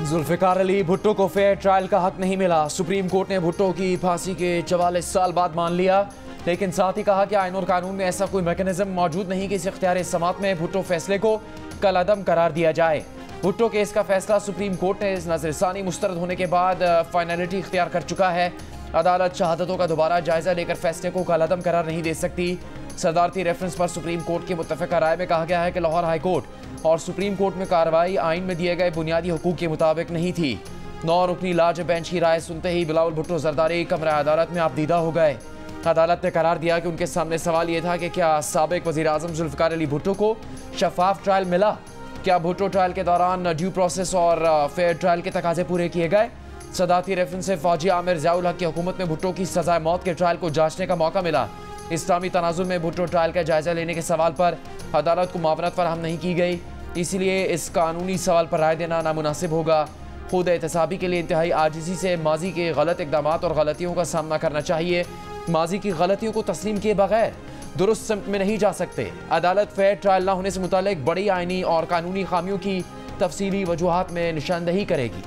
जुल्फिकार अली भुट्टो को fair trial का हक नहीं मिला। सुप्रीम कोर्ट ने भुट्टो की फांसी के 44 साल बाद मान लिया, लेकिन साथ ही कहा कि आईन और कानून में ऐसा कोई मैकेनिज्म मौजूद नहीं कि इस इख्तियार समात में भुट्टो फैसले को कलअदम करार दिया जाए। भुट्टो केस का फैसला सुप्रीम कोर्ट ने नजरसानी मुस्तरद होने के बाद फाइनलिटी इख्तियार कर चुका है। अदालत शहादतों का दोबारा जायजा लेकर फैसले को कलअदम करार नहीं दे सकती। सदारती रेफरेंस पर सुप्रीम कोर्ट की मुत्तफ़िका राय में कहा गया है कि लाहौर हाई कोर्ट और सुप्रीम कोर्ट में कार्रवाई आइन में दिए गए बुनियादी हुकूक के मुताबिक नहीं थी। 9 रुकनी लार्ज बेंच की राय सुनते ही बिलावल भुट्टो जरदारी कमरा अदालत में आपदीदा हो गए। अदालत ने करार दिया कि उनके सामने सवाल यह था कि क्या साबिक वज़ीर आज़म जुल्फ़िकार अली भुट्टो को शफाफ ट्रायल मिला, क्या भुट्टो ट्रायल के दौरान ड्यू प्रोसेस और फेयर ट्रायल के तकाजे पूरे किए गए। सदारती रेफरेंस से फौजी आमिर ज़ियाउल हक की हुकूमत में भुट्टो की सज़ाए मौत के ट्रायल को जांचने का मौका मिला। इस्लामी तनाजुर में भुट्टो ट्रायल का जायजा लेने के सवाल पर अदालत को मावनत फराहम नहीं की गई, इसलिए इस कानूनी सवाल पर राय देना नामुनासिब होगा। खुद एहतसाबी के लिए इंतहाई आजिज़ी से माजी के गलत इक़दाम और गलतियों का सामना करना चाहिए। माजी की गलतियों को तस्लीम किए बगैर दुरुस्त सिमत में नहीं जा सकते। अदालत फेयर ट्रायल न होने से मुतालिक बड़ी आइनी और कानूनी खामियों की तफसीली वजूहात में निशानदही करेगी।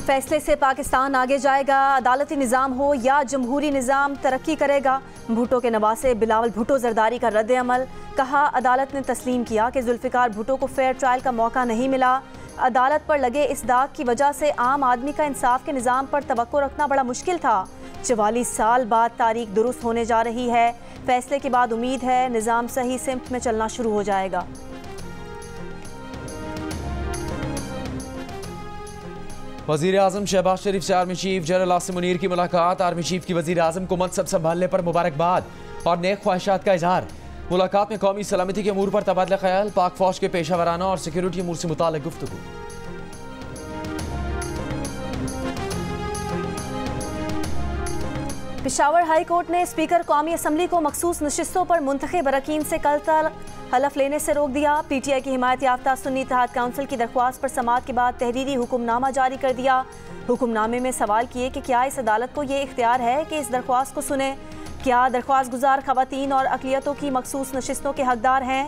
फैसले से पाकिस्तान आगे जाएगा, अदालती निज़ाम हो या जमहूरी निज़ाम तरक्की करेगा। भुट्टो के नवासे बिलावल भुट्टो जरदारी का रद्द अमल। कहा, अदालत ने तस्लीम किया कि जुल्फ़िकार भुट्टो को फेयर ट्रायल का मौका नहीं मिला। अदालत पर लगे इस दाग की वजह से आम आदमी का इंसाफ के निज़ाम पर तवक्को रखना बड़ा मुश्किल था। 44 साल बाद तारीख दुरुस्त होने जा रही है। फैसले के बाद उम्मीद है निज़ाम सही सिमत में चलना शुरू हो जाएगा। वज़ीर आज़म शहबाज शरीफ से army chief general Asim Munir की मुलाकात। आर्मी चीफ की वज़ीर आज़म को मनसब संभालने पर मुबारकबाद और नेक ख्वाहिशात का इजहार। मुलाकात में कौमी सलामती के अमूर पर तबादला ख्याल, पाक फौज के पेशा वराना और सिक्योरिटी अमूर से मुताल्लिक़ गुफ्तगू। पेशावर हाई कोर्ट ने स्पीकर कौमी असम्बली को मखसूस नशिस्तों पर मुंतखब अरकान से कल तक हलफ लेने से रोक दिया। पीटीआई की हिमायत याफ्ता सुन्नी इत्तेहाद काउंसिल की दरख्वास्त पर समाअत के बाद तहरीरी हुक्मनामा जारी कर दिया। हुक्मनामे में सवाल किए कि क्या इस अदालत को ये इख्तियार है कि इस दरख्वास्त को सुने, क्या दरख्वास्त गुजार खवातीन और अक़लियतों की मखसूस नशिस्तों के हकदार हैं,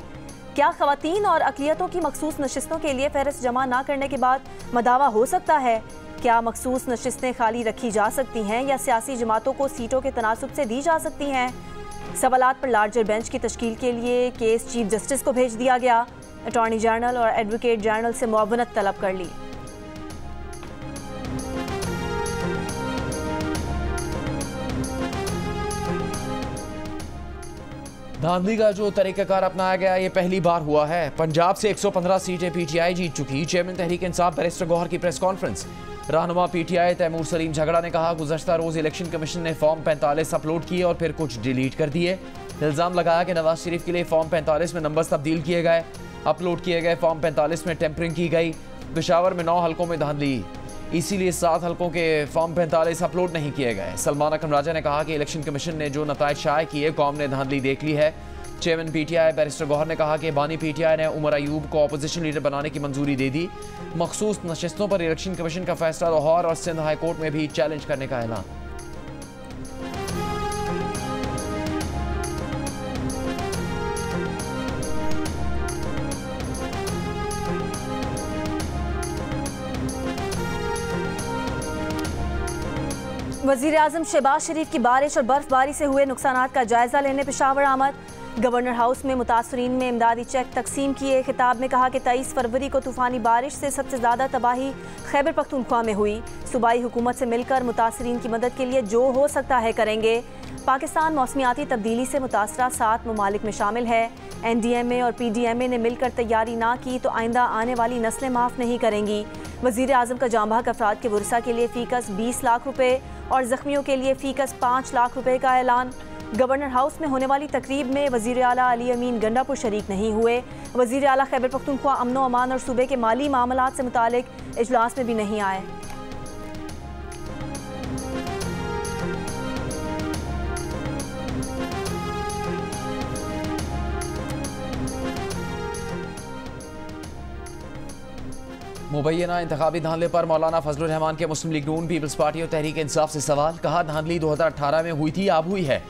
क्या खवातीन और अक़लियतों की मखसूस नशिस्तों के लिए फहरिस्त जमा न करने के बाद मदावा हो सकता है, क्या मखसूस नशिस्तें खाली रखी जा सकती हैं या सियासी जमातों को सीटों के तनासुब से दी जा सकती हैं। सवालात पर लार्जर बेंच की तश्कील के लिए केस चीफ जस्टिस को भेज दिया गया। अटॉर्नी जनरल और एडवोकेट जनरल से मुआवनत तलब कर ली। धांधली का जो तरीक़ाकार अपनाया गया ये पहली बार हुआ है। पंजाब से 115 सीटें पीटीआई जीत चुकी। चेयरमैन तहरीक इंसाफ बैरिस्टर गौहर की प्रेस कॉन्फ्रेंस। रहनुमा पीटीआई तैमूर सलीम झगड़ा ने कहा, गुज़श्ता रोज़ इलेक्शन कमीशन ने फॉर्म 45 अपलोड किए और फिर कुछ डिलीट कर दिए। इल्ज़ाम लगाया कि नवाज शरीफ के लिए फॉर्म 45 में नंबर्स तब्दील किए गए। अपलोड किए गए फॉर्म 45 में टेम्परिंग की गई। पेशावर में 9 हलकों में धांधली, इसीलिए 7 हलकों के फॉर्म 45 अपलोड नहीं किए गए। सलमान अकरम राजा ने कहा कि इलेक्शन कमीशन ने जो नताइज शाये किए कौम ने धांधली देख ली है। चेयरमैन पीटीआई बैरिस्टर गौहर ने कहा कि बानी पीटीआई ने उमर अयूब को अपोजिशन लीडर बनाने की मंजूरी दे दी। मखसूस नशिस्तों पर इलेक्शन कमीशन का फैसला लाहौर और सिंध हाई कोर्ट में भी चैलेंज करने का ऐलान। वज़ीर आज़म शहबाज शरीफ की बारिश और बर्फबारी से हुए नुकसानात का जायजा लेने पेशावर आमद। गवर्नर हाउस में मुतासरीन में इमदादी चेक तकसीम किए। खिताब में कहा कि 23 फरवरी को तूफ़ानी बारिश से सबसे ज़्यादा तबाही खैबर पख्तूनख्वा में हुई। सूबाई हुकूमत से मिलकर मुतासरीन की मदद के लिए जो हो सकता है करेंगे। पाकिस्तान मौसमियाती तब्दीली से मुतासरा 7 ममालिक में शामिल है। NDMA और PDMA ने मिलकर तैयारी ना की तो आइंदा आने वाली नस्लें माफ़ नहीं करेंगी। वज़ीर आज़म का जांबाक अफराद के वुरसा के लिए फ़ीकस 20 लाख रुपये और ज़ख्मियों के लिए फ़ीकस 5 लाख रुपये का ऐलान। गवर्नर हाउस में होने वाली तकरीब में वज़ीर आला अली अमीन गंडापुर शरीक नहीं हुए। वज़ीर आला खैबर पख्तूनख्वा अमनो अमान और सूबे के माली मामलात से मुतालिक इजलास में भी नहीं आए। मुबैना इंतखाबी धांधले पर मौलाना फजलुर रहमान के मुस्लिम लीग नून, पीपल्स पार्टी और तहरीक इंसाफ से सवाल। कहा धांधली 2018 में हुई थी, अब हुई है।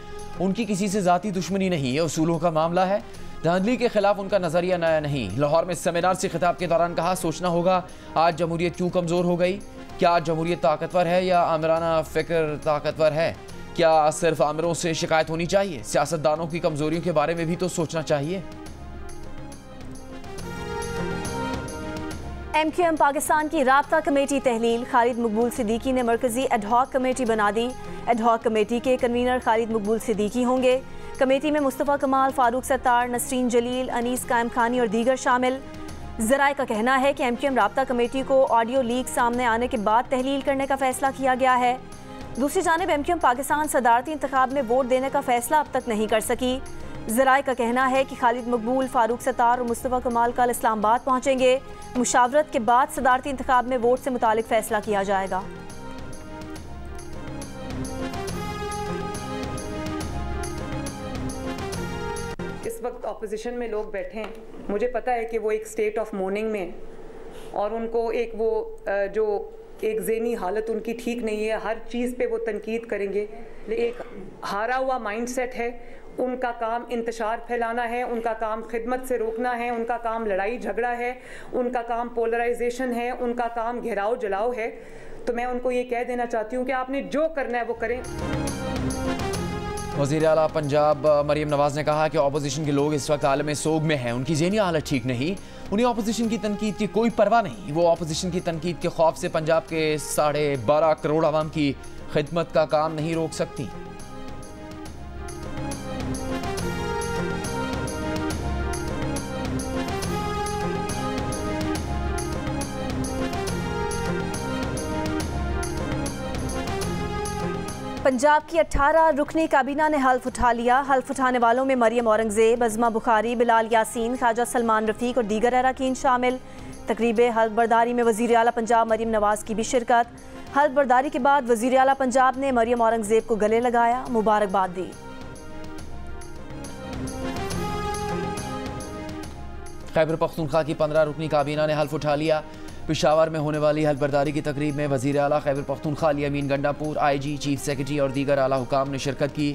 उनकी किसी से जाती दुश्मनी नहीं, ये उसूलों का मामला है। धांधली के खिलाफ उनका नजरिया नया नहीं। लाहौर में सेमिनार से खिताब के दौरान कहा, सोचना होगा आज जमहूरियत क्यों कमजोर हो गई। क्या आज जमहूरियत ताकतवर है या आमराना फिक्र ताकतवर है? क्या सिर्फ आमिरों से शिकायत होनी चाहिए? सियासतदानों की कमजोरियों के बारे में भी तो सोचना चाहिए। MQM पाकिस्तान की राब्ता कमेटी तहलील। खालिद मकबूल सिद्दीकी ने मरकजी एडहॉक कमेटी बना दी। एडहॉक कमेटी के कन्वीनर खालिद मकबूल सिद्दीकी होंगे। कमेटी में मुस्तफ़ा कमाल, फारूक सत्तार, नसरीन जलील, अनीस कायम खानी और दीगर शामिल। ज़राए का कहना है कि MQM राब्ता कमेटी को ऑडियो लीक सामने आने के बाद तहलील करने का फैसला किया गया है। दूसरी जानिब MQM पाकिस्तान सदारती इंतखाब में वोट देने का फैसला अब तक नहीं कर सकी। ज़राए का कहना है कि खालिद मकबूल, फारूक सत्तार और मुस्तफ़ा कमाल कल इस्लामाबाद पहुँचेंगे। मुशावरत के बाद सदारती इंतखाब में वोट से मुतालिक फैसला किया जाएगा। इस वक्त ऑपोजिशन में लोग बैठे हैं, मुझे पता है कि वो एक स्टेट ऑफ मोर्निंग में और उनको एक वो जो एक ज़हनी हालत उनकी ठीक नहीं है, हर चीज़ पे वो तनकीद करेंगे। एक हारा हुआ माइंडसेट है, उनका काम इंतशार फैलाना है, उनका काम खिदमत से रोकना है, उनका काम लड़ाई झगड़ा है, उनका काम पोलराइजेशन है, उनका काम घेराव जलाओ है। तो मैं उनको ये कह देना चाहती हूँ कि आपने जो करना है वो करें। वज़ीर आला पंजाब मरीम नवाज ने कहा कि अपोजिशन के लोग इस वक्त आलम सोग में हैं, उनकी ज़हनी हालत ठीक नहीं, उन्हें अपोजिशन की तनकीद की कोई परवाह नहीं। वो अपोजिशन की तनकीद के खौफ से पंजाब के 12.5 करोड़ आवाम की खिदमत का काम नहीं रोक सकती। पंजाब की 18 रुकनी काबीना ने हल्फ उठा लिया। हल्फ उठाने वालों में मरियम औरंगजेब, अज़मा बुखारी, बिलाल यासीन, ख्वाजा सलमान रफ़ीक और दीगर अरकान शामिल। तकरीब हल्फ बर्दारी में वज़ीर आला पंजाब मरियम नवाज की भी शिरकत। हल्फ बर्दारी के बाद वज़ीर आला पंजाब ने मरियम औरंगजेब को गले लगाया, मुबारकबाद दी। खैबर पख्तूनख्वा की 15 रुकनी काबीना ने हल्फ उठा लिया। पेशावर में होने वाली हल्फ बर्दारी की तकरीब में वज़ीर आला खैबर पख्तूनख्वा अली अमीन गंडापुर, IG, चीफ सेक्रेटरी और दीगर आला हुकाम ने शिरकत की।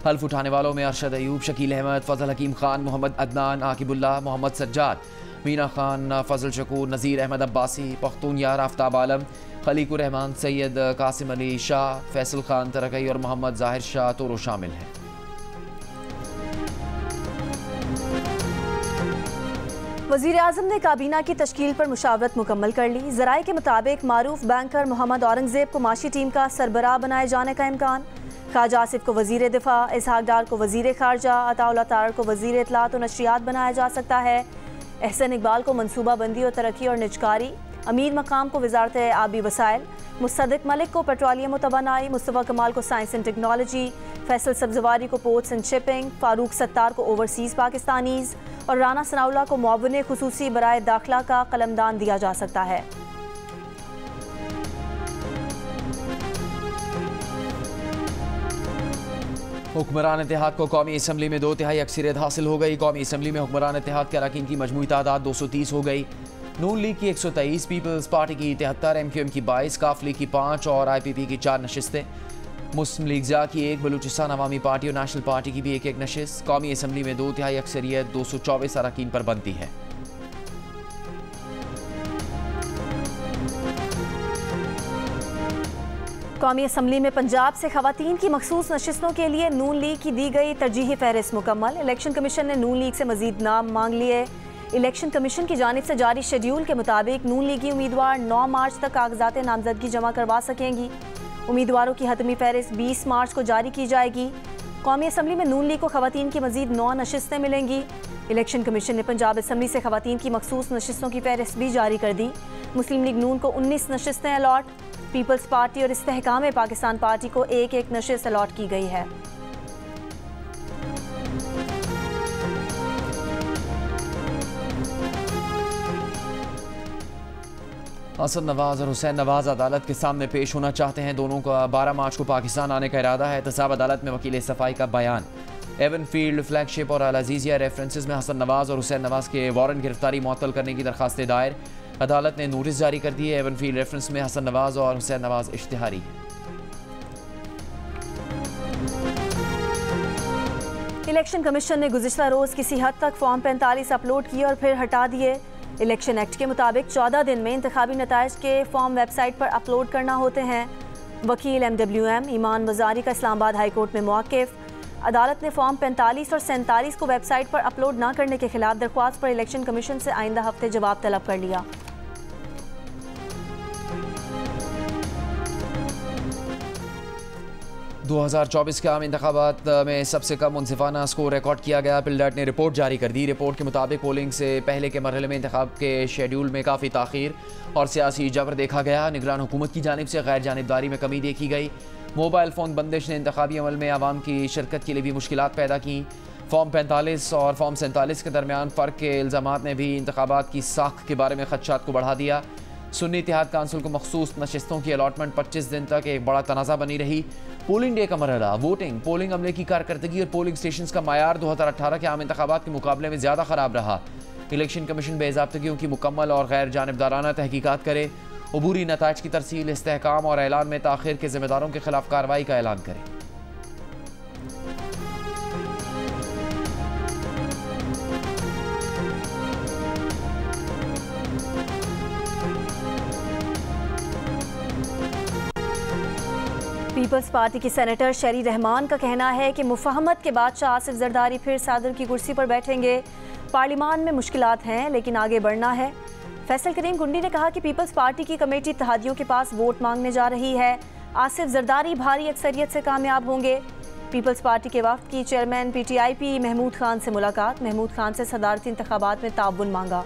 हल्फ उठाने वालों में अरशद अयूब, शकील अहमद, फजल हकीम खान, मोहम्मद अदनान, आकिबुल्लाह, मोहम्मद सज्जाद, मीना खान, फजल शकूर, नज़ीर अहमद अब्बासी, पख्तून यार आफ्ताब आलम, खलीकुर रहमान, सैयद कासिम अली शाह, फैसल खान तरकई और मोहम्मद ज़ाहिर शाह तोरो शामिल हैं। वज़ीर आज़म ने काबीना की तश्कील पर मुशावरत मुकम्मल कर ली। ज़राए के मुताबिक मारूफ बैंकर मोहम्मद औरंगजेब को माशी टीम का सरबराह बनाए जाने का इम्कान। ख्वाजा आसिफ को वज़ीर दिफा, इसहाक डार को वज़ीर खारजा, अताउल्लाह तार को वज़ीर इत्तलात और नशरियात बनाया जा सकता है। एहसन इकबाल को मनसूबा बंदी और तरक्की और निजकारी, अमीर मकाम को वजारत आबी वसाइल, मुस्तदिक मलिक को पेट्रोलियम और तवानाई, मुस्तफ़ा कमाल को science and technology, Faisal Sabzwari को ports and shipping, Farooq Sattar को ओवरसीज़ पाकिस्तानीज़ और राना सनाउल्लाह को मुआविन खुसूसी बराए दाखिला का कलमदान दिया जा सकता है। हुक्मरान इत्तेहाद को कौमी असम्बली में 2/3 अक्सरियत हासिल हो गई। कौमी असम्बली में हुक्मरान इत्तेहाद के अरकान की मजमूई तादाद 230 हो गई। नून लीग की 123, पीपल्स पार्टी की 73, MQM की 22, काफ लीग की 5 और IPP की 4 नशिस्तें। मुस्लिम लीग ज़ा की 1, बलूचिस्तान अवामी पार्टी और नेशनल पार्टी की भी 1-1 नशिस्त। कौमी असम्बली में 2/3 अक्सरियत 224 अरकान पर बनती है। कौमी असम्बली में पंजाब से खवातीन की मखसूस नशिस्तों के लिए नून लीग की दी गई तरजीही फहरिस्त मुकम्मल। इलेक्शन कमीशन ने नून लीग से मजीद नाम मांग लिए। इलेक्शन कमीशन की जानिब से जारी शेड्यूल के मुताबिक नून लीगी उम्मीदवार 9 मार्च तक कागजात नामजदगी जमा करवा सकेंगी। उम्मीदवारों की हतमी फहरिस्त 20 मार्च को जारी की जाएगी। कौमी असम्बली में नून लीग को खवातीन की मजीद 9 नशिस्तें मिलेंगी। इलेक्शन कमीशन ने पंजाब असम्बली से खवातीन की मखसूस नशिस्तों की फहरिस्त भी जारी कर दी। मुस्लिम लीग नून को 19 नशिस्तें अलॉट, पीपल्स पार्टी और इस्तेहकाम पाकिस्तान पार्टी को 1-1 नशिस्त अलॉट की गई है। असद नवाज और हुसैन नवाज अदालत के सामने पेश होना चाहते हैं। दोनों का 12 मार्च को पाकिस्तान आने का इरादा है। एहतसाब अदालत में वकील सफाई का बयान। एवन फील्ड, फ्लैगशिप और अल अजीज़िया रेफरेंसेस में हसन नवाज और हुसैन नवाज के वारंट गिरफ्तारी मुअत्तल करने की दरखास्तें दायर। अदालत ने नोटिस जारी कर दिए। एवन फील्ड रेफरेंस में हसन नवाज और हुसैन नवाज इश्तिहारी है। इलेक्शन कमीशन ने गुज़िश्ता रोज़ किसी हद तक फॉर्म 45 अपलोड किए और फिर हटा दिए। इलेक्शन एक्ट के मुताबिक 14 दिन में इंतखाबी नताइज के फॉर्म वेबसाइट पर अपलोड करना होते हैं। वकील MWM ईमान वजारी का इस्लामाबाद हाई कोर्ट में मौक़िफ़। अदालत ने फॉर्म 45 और 47 को वेबसाइट पर अपलोड न करने के खिलाफ दरख्वास्त पर इलेक्शन कमीशन से आइंदा हफ्ते जवाब तलब कर लिया। दो 2024 के आम इंतखाबात में सबसे कम मुनसिफाना स्कोर रिकॉर्ड किया गया। पिलडर्ट ने रिपोर्ट जारी कर दी। रिपोर्ट के मुताबिक पोलिंग से पहले के मरहले में इंतखाब के शेड्यूल में काफ़ी ताख़ीर और सियासी जबर देखा गया। निगरान हुकूमत की जानिब से गैर जानिबदारी में कमी देखी गई। मोबाइल फ़ोन बंदिश ने इंतखाबी अमल में आवाम की शिरकत के लिए भी मुश्किलात पैदा की। फॉर्म 45 और फॉर्म 47 के दरमियान फ़र्क के इल्ज़ामात ने भी इंतखाबात की साख के बारे में खदशात को बढ़ा दिया। सुन्नी इत्तेहाद काउंसिल को मखसूस नशिस्तों की अलॉटमेंट 25 दिन तक एक बड़ा तनाज़ा बनी रही। पोलिंग डे का मरहला, वोटिंग, पोलिंग अमले की कारकर्दगी और पोलिंग स्टेशन का मायार 2018 के आम इंतखाबात के मुकाबले में ज़्यादा ख़राब रहा। इलेक्शन कमीशन बेज़ाब्तगियों की मुकम्मल और गैर जानिबदाराना तहकीकात करे। अबूरी नताइज की तरसील, इस्तेहकाम और ऐलान में ताख़ीर के ज़िम्मेदारों के खिलाफ कार्रवाई का ऐलान करे। पीपल्स पार्टी की सेनेटर शरी रहमान का कहना है कि मुफाहमत के बाद शाह आसिफ जरदारी फिर सदर की कुर्सी पर बैठेंगे। पार्लिमान में मुश्किलात हैं लेकिन आगे बढ़ना है। फैसल करीम गुंडी ने कहा कि पीपल्स पार्टी की कमेटी इत्तेहादियों के पास वोट मांगने जा रही है। आसिफ जरदारी भारी अक्सरियत से कामयाब होंगे। पीपल्स पार्टी के वफ्द की चेयरमैन PTIP महमूद खान से मुलाकात। महमूद खान से सदारती इंतखाबात में ताउन मांगा।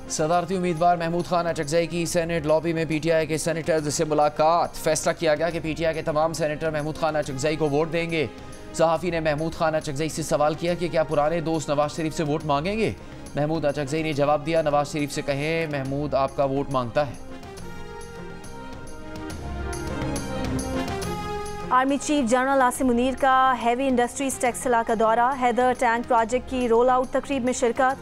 सदारती उम्मीदवार महमूद खान अचकजई की सेनेट लॉबी में PTI के सेनेटर्स से मुलाकात। फैसला किया गया कि PTI के तमाम सेनेटर महमूद खान अचकजई को वोट देंगे। सहाफ़ी ने महमूद खान अचकजई से सवाल किया कि क्या पुराने दोस्त नवाज शरीफ से वोट मांगेंगे। महमूद अचकजई ने जवाब दिया, नवाज शरीफ से कहें महमूद आपका वोट मांगता है। Army chief general Asim Munir का हैवी इंडस्ट्रीज टेक्सला का दौरा। हैदर टैंक प्रोजेक्ट की रोल आउट तकरीब में शिरकत।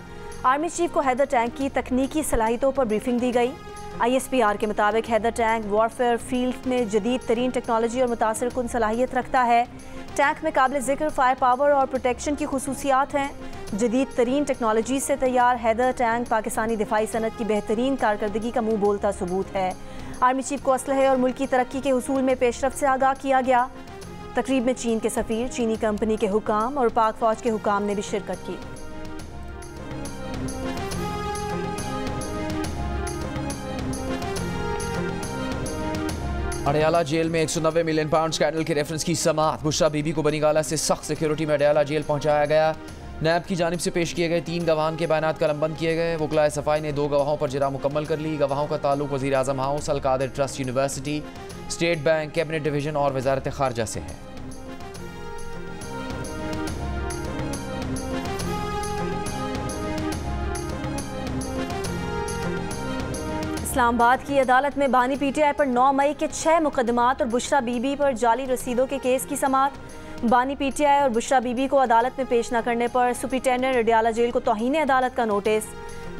आर्मी चीफ को हैदर टैंक की तकनीकी सलाहियतों पर ब्रीफिंग दी गई। ISPR के मुताबिक हैदर टैंक वॉरफेयर फील्ड में जदीद तरीन टेक्नोलॉजी और मुतासिर कुन सलाहियत रखता है। टैंक में काबिल ज़िक्र फायर पावर और प्रोटेक्शन की खुसूसियात हैं। जदीद तरीन टेक्नोलॉजी से तैयार हैदर टैंक पाकिस्तानी दिफाई सनत की बेहतरीन कारकर्दगी का मुँह बोलता सबूत है। आर्मी चीफ को असलहे और मुल्की तरक्की के हुसूल में पेशरफ्त से आगाह किया गया। तकरीब में चीन के सफ़ीर, चीनी कंपनी के हुकाम और पाक फ़ौज के हुकाम ने भी शिरकत की। अडयाला जेल में 190 मिलियन पाउंड स्कैंडल के रेफरेंस की समाअत। बुशरा बीबी को बनीगाला से सख्त सिक्योरिटी में अडयाला जेल पहुंचाया गया। नैब की जानिब से पेश किए गए 3 गवाहान के बयानात कलमबंद किए गए। वकलाए सफाई ने 2 गवाहों पर जरा मुकम्मल कर ली। गवाहों का ताल्लुक वज़ीर आज़म house, Al-Qadir trust university, state bank, cabinet division और वजारत खारजा से है। इस्लामाबाद की अदालत में बानी PTI पर 9 मई के 6 मुकदमात और बुशरा बीबी पर जाली रसीदों के केस की समाअत। बानी PTI और बुशरा बीबी को अदालत में पेश न करने पर सुप्रिटेंडेंट अडयाला जेल को तौहीन अदालत का नोटिस।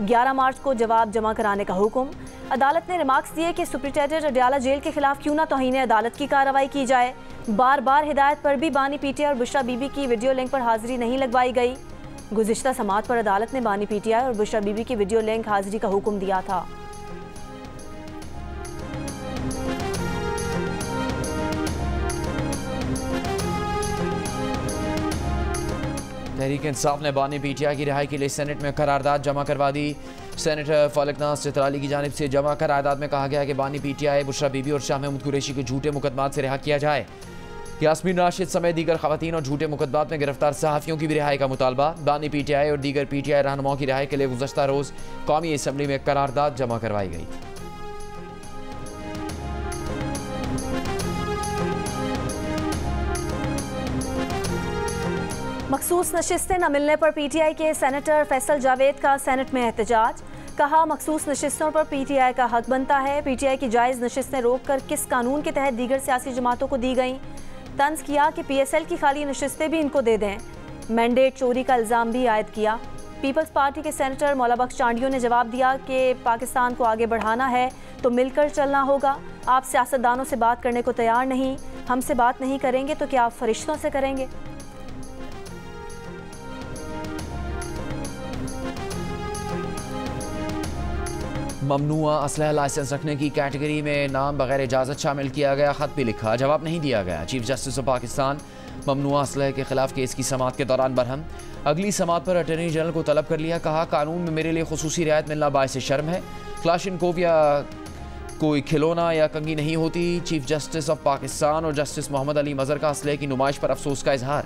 11 मार्च को जवाब जमा कराने का हुक्म। अदालत ने रिमार्क्स दिए कि सुप्रिटेंडेंट अडयाला जेल के खिलाफ क्यों ना तौहीन अदालत की कार्रवाई की जाए। बार बार हिदायत पर भी बानी PTI और बुशरा बीबी की वीडियो लिंक पर हाजिरी नहीं लगवाई गई। गुज़िश्ता समाअत पर अदालत ने बानी PTI और बुशरा बीबी की वीडियो लिंक हाजिरी का हुक्म दिया था। तहरीक इंसाफ ने बानी PTI की रिहाई के लिए सेनेट में करारदाद जमा करवा दी। सेनेटर फलकनाज चित्राली की जानिब से जमा करारदाद में कहा गया है कि बानी PTI, बुशरा बीबी और शाह महमूद कुरैशी को झूठे मुकदमात से रिहा किया जाए। यास्मीन राशिद समेत दीगर खवातीन और झूठे मुकदमात में गिरफ्तार सहाफ़ियों की भी रिहाई का मुतालबा। बानी PTI और दीगर PTI रहनुमाओं की रिहाई के लिए गुज़श्ता रोज़ कौमी असम्बली में करारदाद जमा करवाई गई थी। मखसूस नशिस्तें न मिलने पर PTI के सेनेटर फैसल जावेद का सेनेट में एहतजाज। कहा मखसूस नशिस्तों पर PTI का हक बनता है। PTI की जायज़ नशिस्तें रोककर किस कानून के तहत दीगर सियासी जमातों को दी गईं। तंज किया कि PSL की खाली नशिस्तें भी इनको दे दें। मैंडेट चोरी का इल्ज़ाम भी आयद किया। पीपल्स पार्टी के सेनेटर मौला बख्श चांडियों ने जवाब दिया कि पाकिस्तान को आगे बढ़ाना है तो मिलकर चलना होगा। आप सियासतदानों से बात करने को तैयार नहीं, हमसे बात नहीं करेंगे तो क्या आप फरिश्तों से करेंगे। ममनुआ असलहा लाइसेंस रखने की कैटेगरी में नाम बगैर इजाज़त शामिल किया गया। ख़त भी लिखा, जवाब नहीं दिया गया। चीफ जस्टिस ऑफ पाकिस्तान ममनुआ असलहे के खिलाफ केस की समाअत के दौरान बरहम। अगली समाअत पर अटॉर्नी जनरल को तलब कर लिया। कहा कानून में मेरे लिए खुसूसी रियायत मिलना बायस शर्म है। क्लाशिनकोव या कोई खिलौना या कंगी नहीं होती। चीफ जस्टिस ऑफ पाकिस्तान और जस्टिस मोहम्मद अली मज़हर का असलहे की नुमाइश पर अफसोस का इजहार।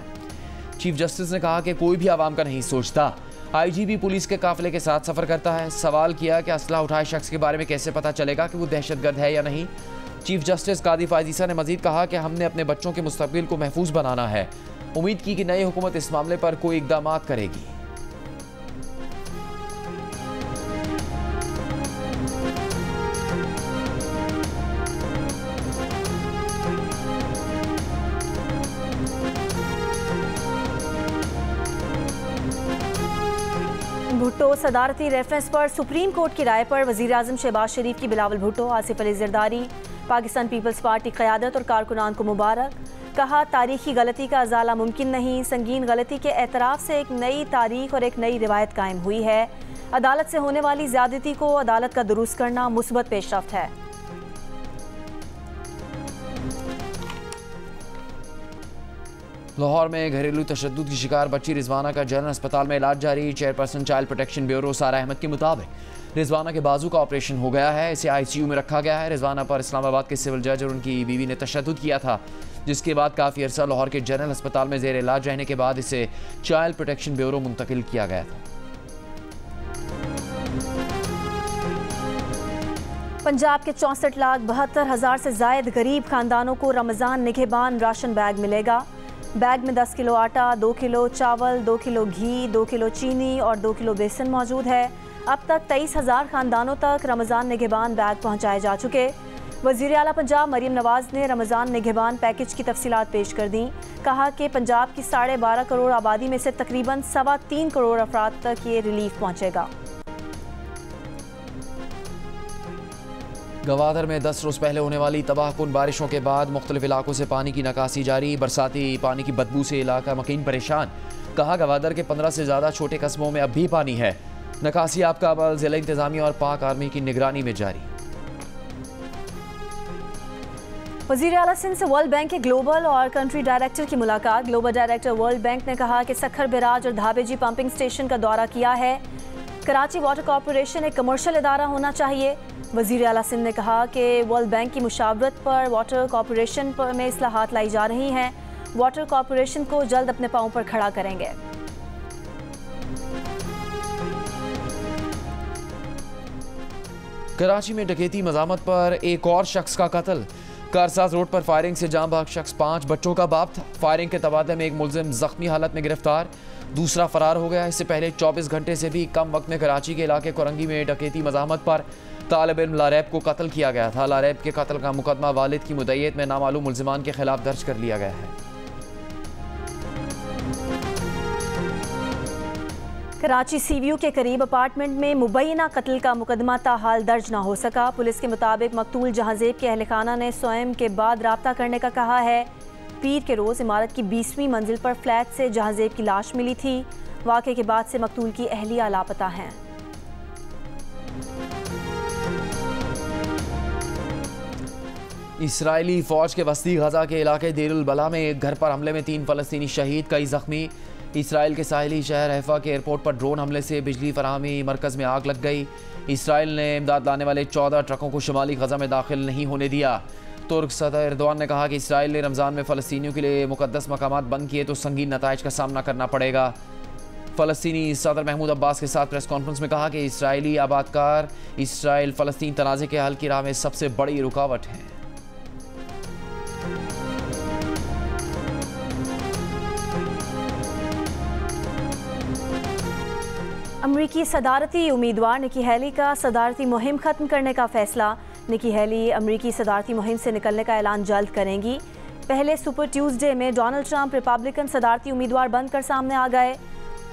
चीफ जस्टिस ने कहा कि कोई भी आवाम का नहीं सोचता। IGP पुलिस के काफिले के साथ सफ़र करता है। सवाल किया कि असला उठाए शख्स के बारे में कैसे पता चलेगा कि वो दहशतगर्द है या नहीं। चीफ जस्टिस कादी फायजीसा ने मजीद कहा कि हमने अपने बच्चों के मुस्तकबिल को महफूज बनाना है। उम्मीद की कि नई हुकूमत इस मामले पर कोई इक़दाम करेगी। भुट्टो सदारती रेफरेंस पर सुप्रीम कोर्ट की राय पर वज़ीर आज़म शहबाज शरीफ की बिलावल भुट्टो, आसिफ अली ज़रदारी, पाकिस्तान पीपल्स पार्टी क़यादत और कारकुनान को मुबारक। कहा तारीखी गलती का अजाला मुमकिन नहीं, संगीन गलती के एतराफ़ से एक नई तारीख और एक नई रिवायत कायम हुई है। अदालत से होने वाली ज़्यादती को अदालत का दुरुस्त करना मुस्बत पेशरफ्त है। लाहौर में घरेलू तशद्दुद की शिकार बच्ची रिजवाना का जनरल अस्पताल में इलाज जारी। चेयरपर्सन चाइल्ड प्रोटेक्शन ब्यूरो सारा अहमद के मुताबिक रिजवाना के बाजू का ऑपरेशन हो गया है। इसे ICU में रखा गया है। रिजवाना पर इस्लामाबाद के सिविल जज और उनकी बीवी ने तशद्दुद किया था, जिसके बाद काफ़ी अरसा लाहौर के जनरल अस्पताल में जेर इलाज रहने के बाद इसे चाइल्ड प्रोटेक्शन ब्यूरो मुंतकिल किया गया था। पंजाब के 64,72,000 से जायद गरीब खानदानों को रमज़ान निगहबान राशन बैग मिलेगा। बैग में 10 किलो आटा, 2 किलो चावल, 2 किलो घी, 2 किलो चीनी और 2 किलो बेसन मौजूद है। अब तक 23,000 खानदानों तक रमज़ान निगहबान बैग पहुँचाए जा चुके। वज़ीर आला पंजाब मरीम नवाज़ ने रमज़ान निगहबान पैकेज की तफसीलात पेश कर दी। कहा कि पंजाब की 12.5 करोड़ आबादी में से तकरीबन 3.25 करोड़ अफराद तक ये रिलीफ पहुँचेगा। गवादर में 10 रोज़ पहले होने वाली तबाहकुन बारिशों के बाद मुख्तलिफ इलाकों से पानी की निकासी जारी। बरसाती पानी की बदबू से इलाका मकीन परेशान। कहा गवादर के 15 से ज़्यादा छोटे कस्बों में अब भी पानी है। निकासी आपका अमल ज़िला इंतज़ामिया और पाक आर्मी की निगरानी में जारी। वज़ीर आला सिंध से वर्ल्ड बैंक के ग्लोबल और कंट्री डायरेक्टर की मुलाकात। ग्लोबल डायरेक्टर वर्ल्ड बैंक ने कहा कि सखर बैराज और धाबेजी पंपिंग स्टेशन का दौरा किया है। कराची वाटर कॉरपोरेशन एक कमर्शियल इदारा होना चाहिए। वज़ीर आला सिंध ने कहा कि वर्ल्ड बैंक की मुशावरत पर वाटर कॉरपोरेशन में इस्लाहात लाई जा रही हैं। वाटर कॉरपोरेशन को जल्द अपने पांव पर खड़ा करेंगे। कराची में डकैती मज़ामत पर एक और शख्स का कत्ल। कारसाज रोड पर फायरिंग से जाँ भाग शख्स 5 बच्चों का बाप था। फायरिंग के तबादले में एक मुलजिम जख्मी हालत में गिरफ्तार, दूसरा फरार हो गया। इससे पहले 24 घंटे से भी कम वक्त में कराची के इलाके कोरंगी में डकैती मज़ामत पर तालिब इल्म लारैब को कत्ल किया गया था। लारैब के कत्ल का मुकदमा वालिद की मुद्दईयत में नामालूम मुलजिमान के खिलाफ दर्ज कर लिया गया है। कराची CVU के करीब अपार्टमेंट में मुबैना कत्ल का मुकदमा ताहाल दर्ज न हो सका। पुलिस के मुताबिक मकतूल जहांजेब के अहल खाना ने स्वयं के बाद राब्ता करने का कहा है। पीर के रोज़ इमारत की 20वीं मंजिल पर फ्लैट से जहांजेब की लाश मिली थी। वाक़े के बाद से मकतूल की अहलिया लापता हैं। इसराइली फ़ौज के वस्ती गजा के इलाके देरुल बला में एक घर पर हमले में 3 फ़लस्तीनी शहीद, कई ज़ख्मी। इसराइल के साहिली शहर हैफा के एयरपोर्ट पर ड्रोन हमले से बिजली फराहमी मरकज़ में आग लग गई। इसराइल ने इमदाद लाने वाले 14 ट्रकों को शुमाली गजा में दाखिल नहीं होने दिया। तुर्क सदर एर्दोआन ने कहा कि इसराइल ने रमज़ान में फ़लस्तीनियों के लिए मुक़द्दस मकामात बंद किए तो संगीन नताइज का सामना करना पड़ेगा। फ़लस्तीनी सदर महमूद अब्बास के साथ प्रेस कॉन्फ्रेंस में कहा कि इसराइली आबादकार इसराइल फ़लस्तीन तनाज़े के हल की राह में सबसे बड़ी रुकावट है। अमरीकी सदारती उम्मीदवार निकी हेली का सदारती मुहिम खत्म करने का फैसला। निकी हेली अमरीकी सदारती मुहिम से निकलने का ऐलान जल्द करेंगी। पहले सुपर ट्यूसडे में डोनाल्ड ट्रंप रिपब्लिकन सदारती उम्मीदवार बनकर सामने आ गए।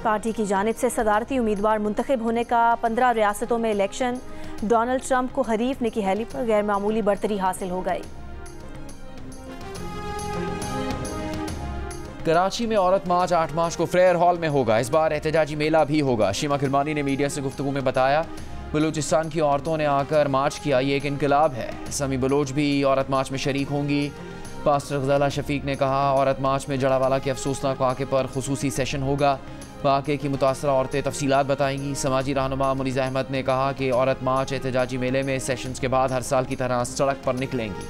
पार्टी की जानिब से सदारती उम्मीदवार मुंतखब होने का 15 रियासतों में इलेक्शन। डोनाल्ड ट्रंप को हरीफ निकी हेली पर गैर मामूली बढ़तरी हासिल हो गई। कराची में औरत मार्च 8 मार्च को फ्रेयर हॉल में होगा। इस बार एहतजाजी मेला भी होगा। शीमा किरमानी ने मीडिया से गुफ्तगू में बताया, बलूचिस्तान की औरतों ने आकर मार्च किया, ये एक इनकलाब है। समी बलोच भी औरत मार्च में शरीक होंगी। पास्टर गजाला शफीक ने कहा, औरत मार्च में जड़ावाला के अफसोसनाक वाक़े पर खुसूसी सेशन होगा। वाक़े की मुतासरा औरतें तफसीलात बताएंगी। समाजी रहनुमा मुनीज़ अहमद ने कहा कि औरत मार्च एहतजाजी मेले में सेशंस के बाद हर साल की तरह सड़क पर निकलेंगी।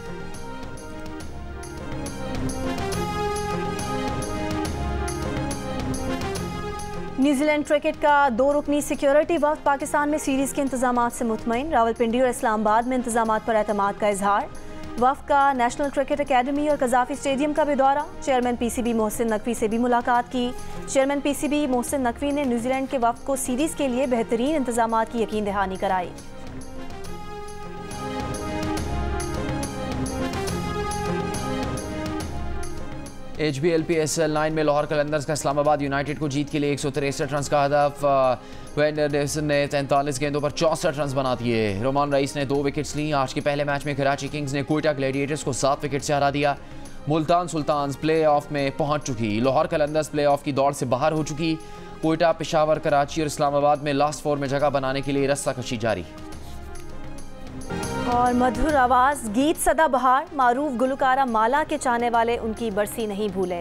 न्यूजीलैंड क्रिकेट का 2 रुकनी सिक्योरिटी वफ्द पाकिस्तान में सीरीज़ के इंतजामात से मुतमईन। रावलपिंडी और इस्लामाबाद में इंतजामात पर एतमाद का इजहार। वफ्द का नेशनल क्रिकेट अकेडमी और कजाफी स्टेडियम का भी दौरा। चेयरमैन पीसीबी मोहसिन नकवी से भी मुलाकात की। चेयरमैन पीसीबी मोहसिन नकवी ने न्यूजीलैंड के वफ्द को सीरीज़ के लिए बेहतरीन इंतजामात की यकीन दहानी कराई। HBL-PSL 9 में लाहौर कलंदर्स का इस्लामाबाद यूनाइटेड को जीत के लिए 163 रन का हदफ। वेंडर डेविसन ने 43 गेंदों पर 64 रन बना दिए। रोमान रईस ने 2 विकेट्स ली। आज के पहले मैच में कराची किंग्स ने कोयटा ग्लैडिएटर्स को 7 विकेट से हरा दिया। मुल्तान सुल्तान्स प्ले ऑफ में पहुंच चुकी। लाहौर कलंदर्स प्ले ऑफ की दौड़ से बाहर हो चुकी। कोयटा, पेशावर, कराची और इस्लामाबाद में लास्ट 4 में जगह बनाने के लिए रस्साकशी जारी। और मधुर आवाज़ गीत सदा बहार, मारूफ गुलकारा माला के चाहने वाले उनकी बरसी नहीं भूले।